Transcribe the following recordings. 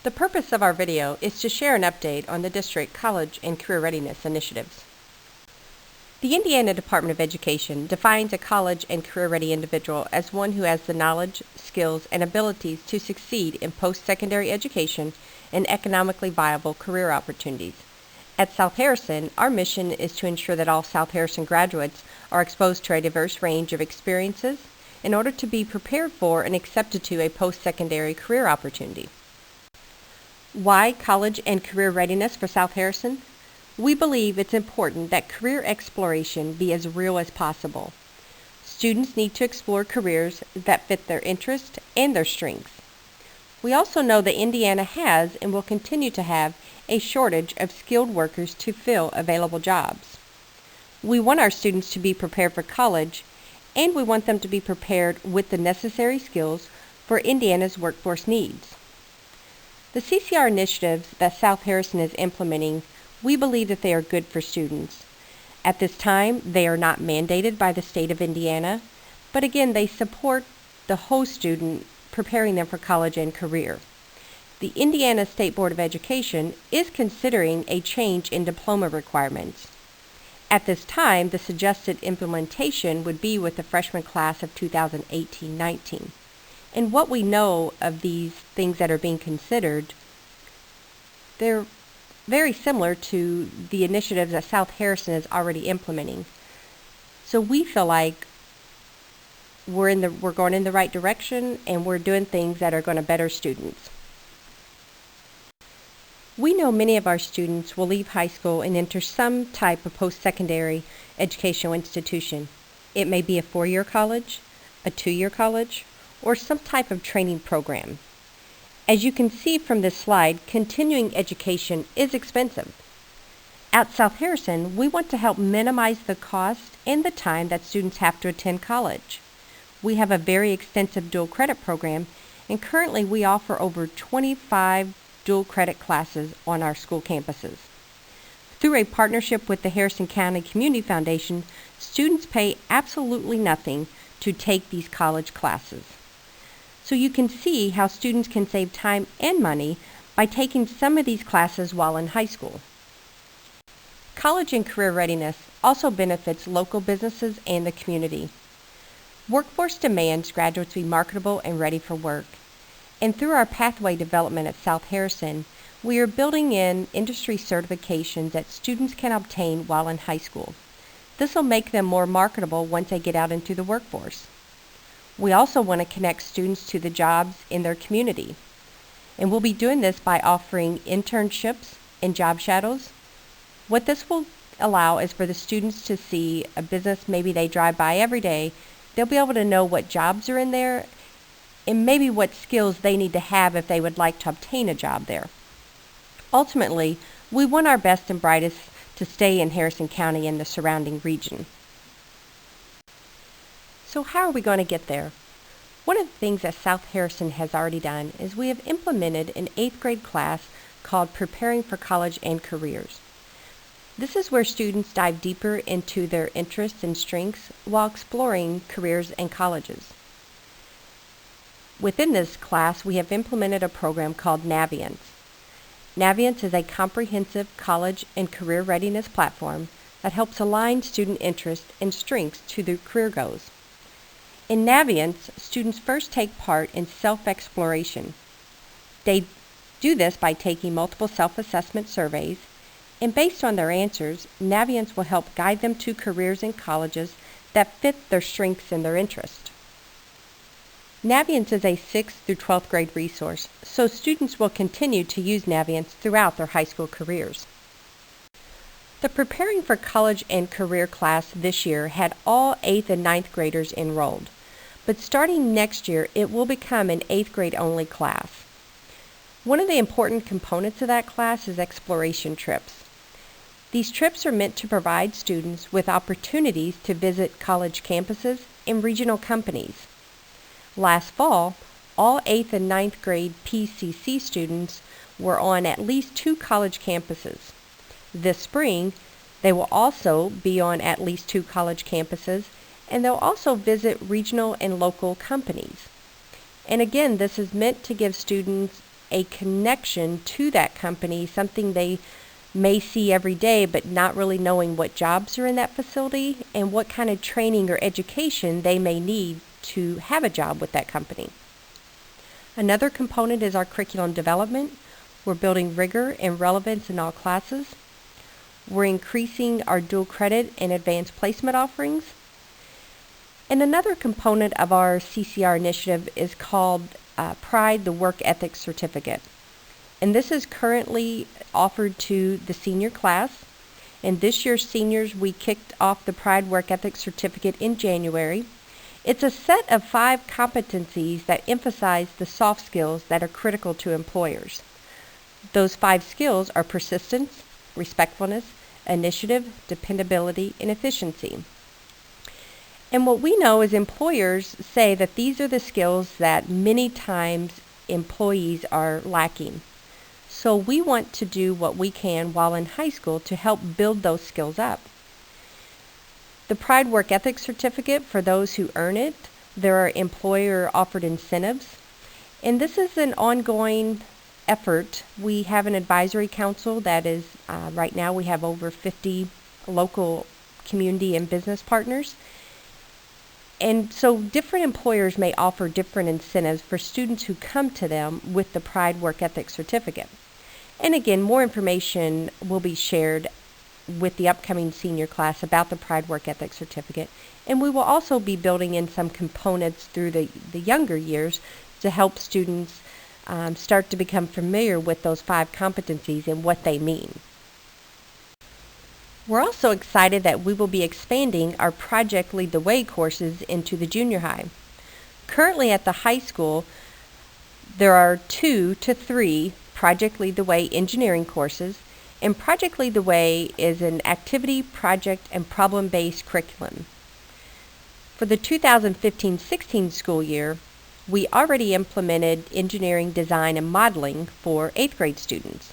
The purpose of our video is to share an update on the district college and career readiness initiatives. The Indiana Department of Education defines a college and career-ready individual as one who has the knowledge, skills, and abilities to succeed in post-secondary education and economically viable career opportunities. At South Harrison, our mission is to ensure that all South Harrison graduates are exposed to a diverse range of experiences in order to be prepared for and accepted to a post-secondary career opportunity. Why college and career readiness for South Harrison? We believe it's important that career exploration be as real as possible. Students need to explore careers that fit their interests and their strengths. We also know that Indiana has and will continue to have a shortage of skilled workers to fill available jobs. We want our students to be prepared for college, and we want them to be prepared with the necessary skills for Indiana's workforce needs. The CCR initiatives that South Harrison is implementing, we believe that they are good for students. At this time, they are not mandated by the state of Indiana, but again, they support the whole student, preparing them for college and career. The Indiana State Board of Education is considering a change in diploma requirements. At this time, the suggested implementation would be with the freshman class of 2018-19. And what we know of these things that are being considered, they're very similar to the initiatives that South Harrison is already implementing. So we feel like we're going in the right direction, and we're doing things that are going to better students. We know many of our students will leave high school and enter some type of post-secondary educational institution. It may be a 4-year college, a 2-year college, or some type of training program. As you can see from this slide, continuing education is expensive. At South Harrison, we want to help minimize the cost and the time that students have to attend college. We have a very extensive dual credit program, and currently we offer over 25 dual credit classes on our school campuses. Through a partnership with the Harrison County Community Foundation, students pay absolutely nothing to take these college classes. So you can see how students can save time and money by taking some of these classes while in high school. College and career readiness also benefits local businesses and the community. Workforce demands graduates be marketable and ready for work. And through our pathway development at South Harrison, we are building in industry certifications that students can obtain while in high school. This will make them more marketable once they get out into the workforce. We also want to connect students to the jobs in their community. And we'll be doing this by offering internships and job shadows. What this will allow is for the students to see a business maybe they drive by every day. They'll be able to know what jobs are in there and maybe what skills they need to have if they would like to obtain a job there. Ultimately, we want our best and brightest to stay in Harrison County and the surrounding region. So how are we going to get there? One of the things that South Harrison has already done is we have implemented an 8th grade class called Preparing for College and Careers. This is where students dive deeper into their interests and strengths while exploring careers and colleges. Within this class, we have implemented a program called Naviance. Naviance is a comprehensive college and career readiness platform that helps align student interests and strengths to their career goals. In Naviance, students first take part in self-exploration. They do this by taking multiple self-assessment surveys, and based on their answers, Naviance will help guide them to careers and colleges that fit their strengths and their interests. Naviance is a 6th through 12th grade resource, so students will continue to use Naviance throughout their high school careers. The Preparing for College and Career class this year had all 8th and 9th graders enrolled, but starting next year it will become an 8th grade only class. One of the important components of that class is exploration trips. These trips are meant to provide students with opportunities to visit college campuses and regional companies. Last fall, all 8th and 9th grade PCC students were on at least 2 college campuses. This spring, they will also be on at least 2 college campuses, and they'll also visit regional and local companies. And again, this is meant to give students a connection to that company, something they may see every day, but not really knowing what jobs are in that facility and what kind of training or education they may need to have a job with that company. Another component is our curriculum development. We're building rigor and relevance in all classes. We're increasing our dual credit and advanced placement offerings. And another component of our CCR initiative is called Pride the Work Ethic Certificate. And this is currently offered to the senior class. And this year's seniors, we kicked off the Pride Work Ethic Certificate in January. It's a set of 5 competencies that emphasize the soft skills that are critical to employers. Those 5 skills are persistence, respectfulness, initiative, dependability, and efficiency. And what we know is employers say that these are the skills that many times employees are lacking. So we want to do what we can while in high school to help build those skills up. The Pride Work Ethic Certificate, for those who earn it, there are employer-offered incentives. And this is an ongoing effort. We have an advisory council that is, right now we have over 50 local community and business partners. And so different employers may offer different incentives for students who come to them with the Pride Work Ethic Certificate. And again, more information will be shared with the upcoming senior class about the Pride Work Ethic Certificate. And we will also be building in some components through the younger years to help students start to become familiar with those 5 competencies and what they mean. We're also excited that we will be expanding our Project Lead the Way courses into the junior high. Currently at the high school, there are 2 to 3 Project Lead the Way engineering courses, and Project Lead the Way is an activity, project, and problem-based curriculum. For the 2015-16 school year, we already implemented engineering, design, and modeling for 8th grade students.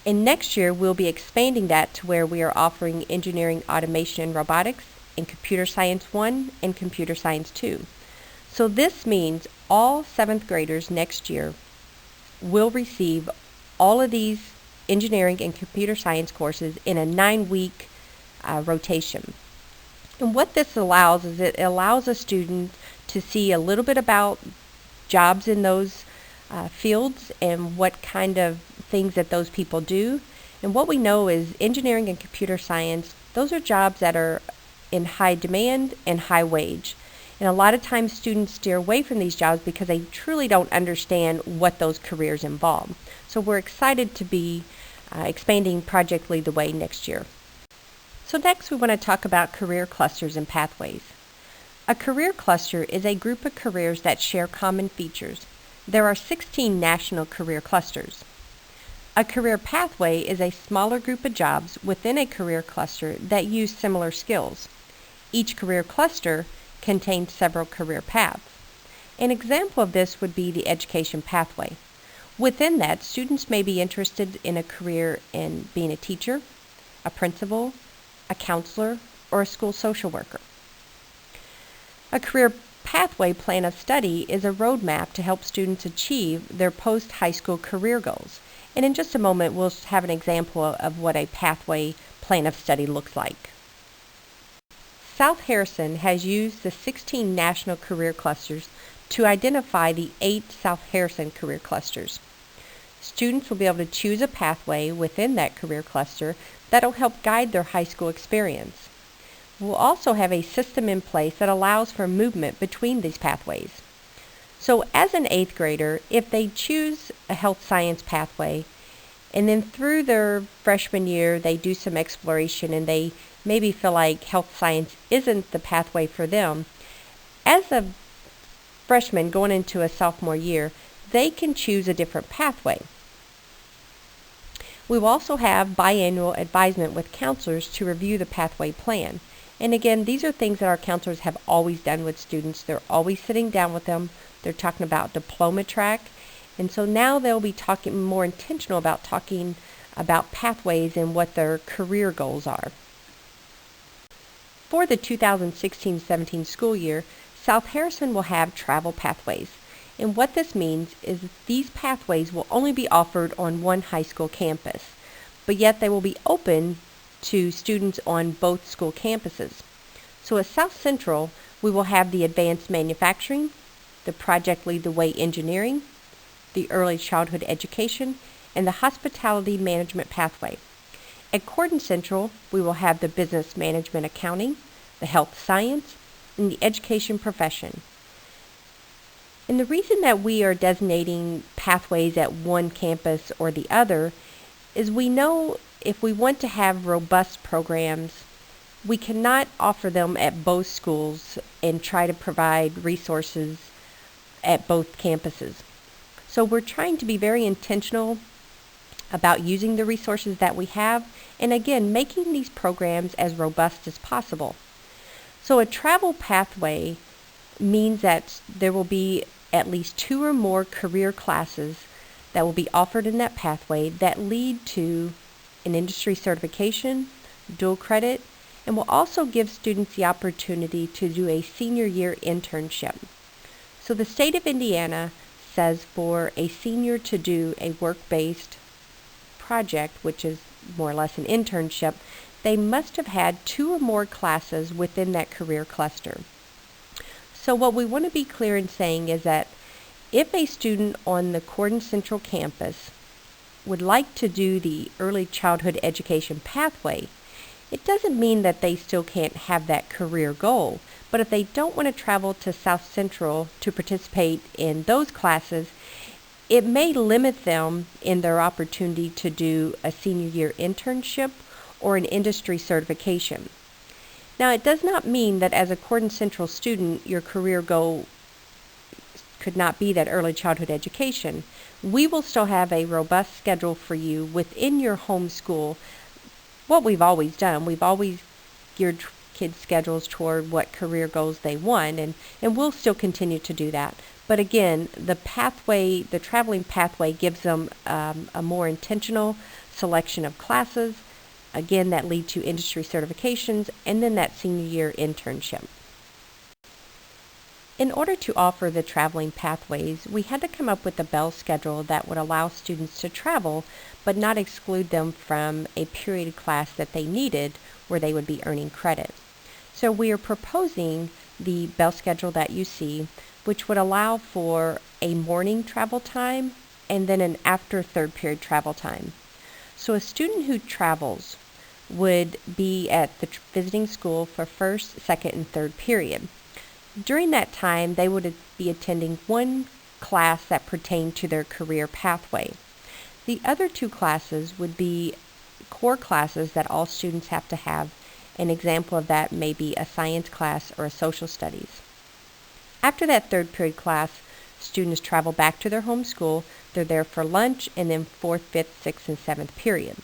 And next year, we'll be expanding that to where we are offering engineering, automation, and robotics in Computer Science 1 and Computer Science 2. So this means all 7th graders next year will receive all of these engineering and computer science courses in a 9-week rotation. And what this allows is it allows a student to see a little bit about jobs in those fields and what kind of things that those people do. And what we know is engineering and computer science, those are jobs that are in high demand and high wage. And a lot of times students steer away from these jobs because they truly don't understand what those careers involve. So we're excited to be expanding Project Lead the Way next year. So next we want to talk about career clusters and pathways. A career cluster is a group of careers that share common features. There are 16 national career clusters. A career pathway is a smaller group of jobs within a career cluster that use similar skills. Each career cluster contains several career paths. An example of this would be the education pathway. Within that, students may be interested in a career in being a teacher, a principal, a counselor, or a school social worker. A career pathway plan of study is a roadmap to help students achieve their post-high school career goals. And in just a moment, we'll have an example of what a pathway plan of study looks like. South Harrison has used the 16 national career clusters to identify the 8 South Harrison career clusters. Students will be able to choose a pathway within that career cluster that will help guide their high school experience. We'll also have a system in place that allows for movement between these pathways. So as an 8th grader, if they choose a health science pathway, and then through their freshman year they do some exploration and they maybe feel like health science isn't the pathway for them, as a freshman going into a sophomore year, they can choose a different pathway. We will also have biannual advisement with counselors to review the pathway plan. And again, these are things that our counselors have always done with students. They're always sitting down with them. They're talking about diploma track. And so now they'll be talking more intentional about talking about pathways and what their career goals are. For the 2016-17 school year, South Harrison will have travel pathways. And what this means is that these pathways will only be offered on one high school campus, but yet they will be open to students on both school campuses. So at South Central, we will have the advanced manufacturing, the project lead the way engineering, the early childhood education, and the hospitality management pathway. At Cordon Central, we will have the business management accounting, the health science, and the education profession. And the reason that we are designating pathways at one campus or the other is we know if we want to have robust programs, we cannot offer them at both schools and try to provide resources at both campuses. So we're trying to be very intentional about using the resources that we have, and again, making these programs as robust as possible. So a travel pathway means that there will be at least 2 or more career classes that will be offered in that pathway that lead to an industry certification, dual credit, and will also give students the opportunity to do a senior year internship. So the state of Indiana says for a senior to do a work-based project, which is more or less an internship, they must have had 2 or more classes within that career cluster. So what we want to be clear in saying is that if a student on the Cordon Central campus would like to do the early childhood education pathway, it doesn't mean that they still can't have that career goal. But if they don't want to travel to South Central to participate in those classes, it may limit them in their opportunity to do a senior year internship or an industry certification. Now, it does not mean that as a Cordon Central student, your career goal could not be that early childhood education. We will still have a robust schedule for you within your home school. What we've always done, we've always geared kids' schedules toward what career goals they want, and we'll still continue to do that. But again, the pathway, the traveling pathway gives them a more intentional selection of classes, again, that lead to industry certifications, and then that senior year internship. In order to offer the traveling pathways, we had to come up with a bell schedule that would allow students to travel, but not exclude them from a period class that they needed where they would be earning credit. So we are proposing the bell schedule that you see, which would allow for a morning travel time and then an after third period travel time. So a student who travels would be at the visiting school for first, second, and third period. During that time, they would be attending one class that pertained to their career pathway. The other 2 classes would be core classes that all students have to have. An example of that may be a science class or a social studies. After that third period class, students travel back to their home school. They're there for lunch and then 4th, 5th, 6th, and 7th period.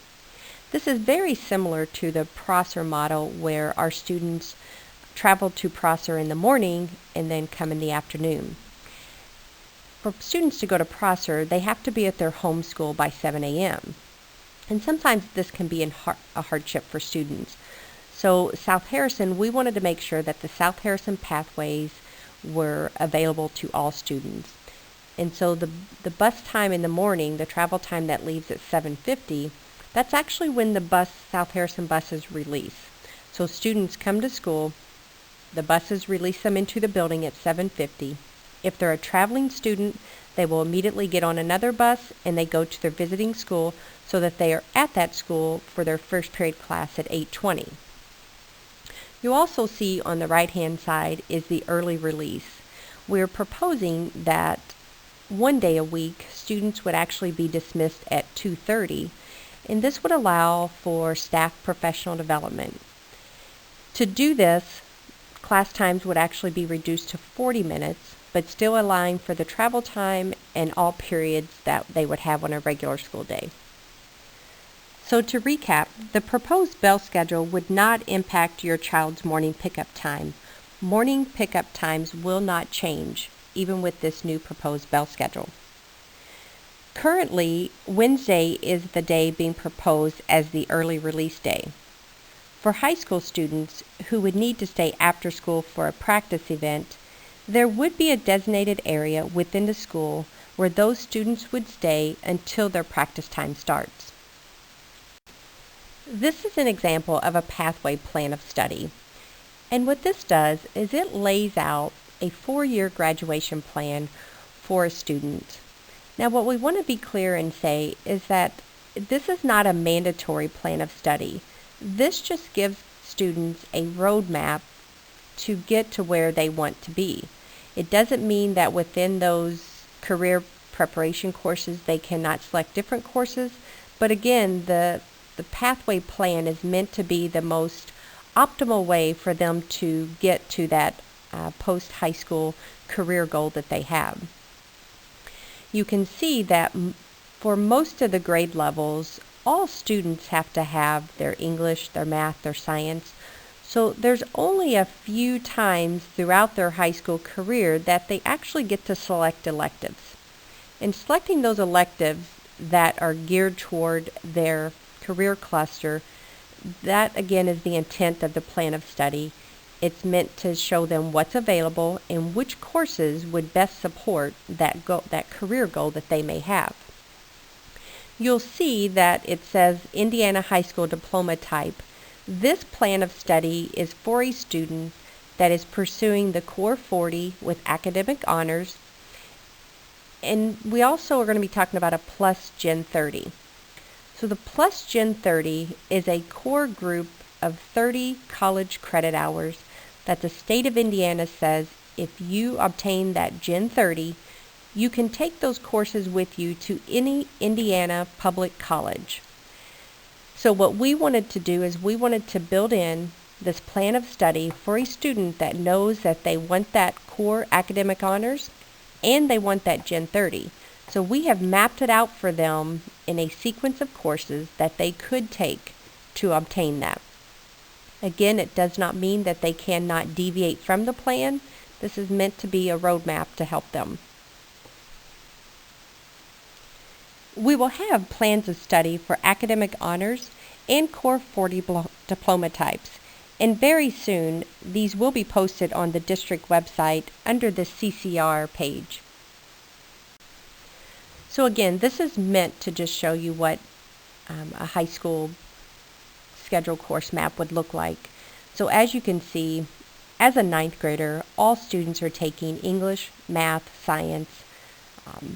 This is very similar to the Prosser model where our students travel to Prosser in the morning and then come in the afternoon. For students to go to Prosser, they have to be at their home school by 7 a.m. And sometimes this can be a hardship for students. So South Harrison, we wanted to make sure that the South Harrison pathways were available to all students. And so the bus time in the morning, the travel time that leaves at 7:50, that's actually when the South Harrison buses release. So students come to school, the buses release them into the building at 7:50. If they're a traveling student, they will immediately get on another bus and they go to their visiting school so that they are at that school for their first period class at 8:20. You also see on the right-hand side is the early release. We're proposing that one day a week, students would actually be dismissed at 2:30, and this would allow for staff professional development. To do this, class times would actually be reduced to 40 minutes, but still allowing for the travel time and all periods that they would have on a regular school day. So to recap, the proposed bell schedule would not impact your child's morning pickup time. Morning pickup times will not change, even with this new proposed bell schedule. Currently, Wednesday is the day being proposed as the early release day. For high school students who would need to stay after school for a practice event, There would be a designated area within the school where those students would stay until their practice time starts. This is an example of a pathway plan of study. And what this does is it lays out a 4-year graduation plan for a student. Now, what we want to be clear and say is that this is not a mandatory plan of study. This just gives students a roadmap to get to where they want to be. It doesn't mean that within those career preparation courses they cannot select different courses, but again, the pathway plan is meant to be the most optimal way for them to get to that post-high school career goal that they have. You can see that for most of the grade levels, all students have to have their English, their math, their science. So there's only a few times throughout their high school career that they actually get to select electives. In selecting those electives that are geared toward their career cluster, that again is the intent of the plan of study. It's meant to show them what's available and which courses would best support that career goal that they may have. You'll see that it says Indiana High School Diploma Type. This plan of study is for a student that is pursuing the Core 40 with academic honors, and we also are going to be talking about a Plus Gen 30. So the Plus Gen 30 is a core group of 30 college credit hours that the state of Indiana says if you obtain that Gen 30, you can take those courses with you to any Indiana public college. So what we wanted to do is we wanted to build in this plan of study for a student that knows that they want that core academic honors and they want that Gen 30. So we have mapped it out for them in a sequence of courses that they could take to obtain that. Again, it does not mean that they cannot deviate from the plan. This is meant to be a roadmap to help them. We will have plans of study for academic honors and Core 40 diploma types, and very soon these will be posted on the district website under the CCR page. So again, this is meant to just show you what a high school schedule course map would look like. So as you can see, as a 9th grader, all students are taking English, math, science.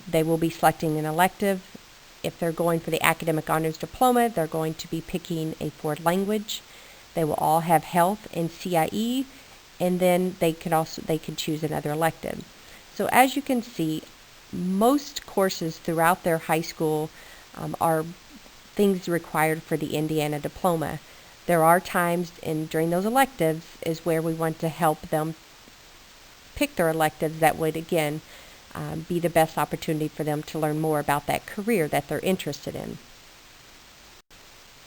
They will be selecting an elective. If they're going for the academic honors diploma, they're going to be picking a foreign language. They will all have health and CIE, and then they could choose another elective. So as you can see, most courses throughout their high school are things required for the Indiana diploma. There are times during those electives is where we want to help them pick their electives that would again be the best opportunity for them to learn more about that career that they're interested in.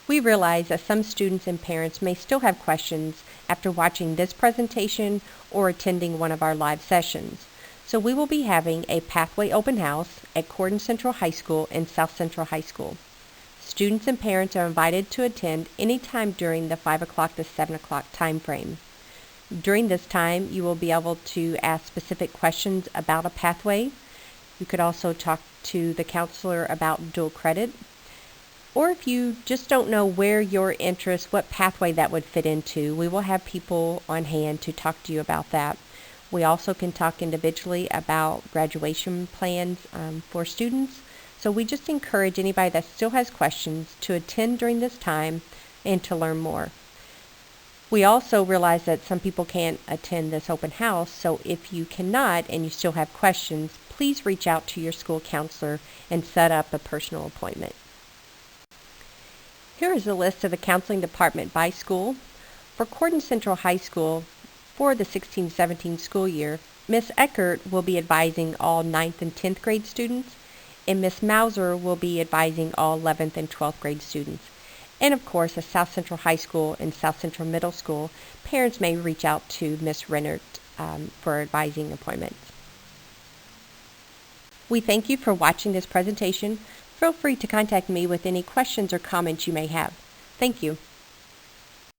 We realize that some students and parents may still have questions after watching this presentation or attending one of our live sessions. So we will be having a Pathway Open House at Cordon Central High School and South Central High School. Students and parents are invited to attend anytime during the 5 o'clock to 7 o'clock time frame. During this time, you will be able to ask specific questions about a pathway. You could also talk to the counselor about dual credit. Or if you just don't know where your interest, what pathway that would fit into, we will have people on hand to talk to you about that. We also can talk individually about graduation plans for students. So we just encourage anybody that still has questions to attend during this time and to learn more. We also realize that some people can't attend this open house, so if you cannot and you still have questions, please reach out to your school counselor and set up a personal appointment. Here is a list of the counseling department by school. For Cordon Central High School, for the 16-17 school year, Ms. Eckert will be advising all 9th and 10th grade students, and Ms. Mauser will be advising all 11th and 12th grade students. And of course, at South Central High School and South Central Middle School, parents may reach out to Ms. Rennert for advising appointments. We thank you for watching this presentation. Feel free to contact me with any questions or comments you may have. Thank you.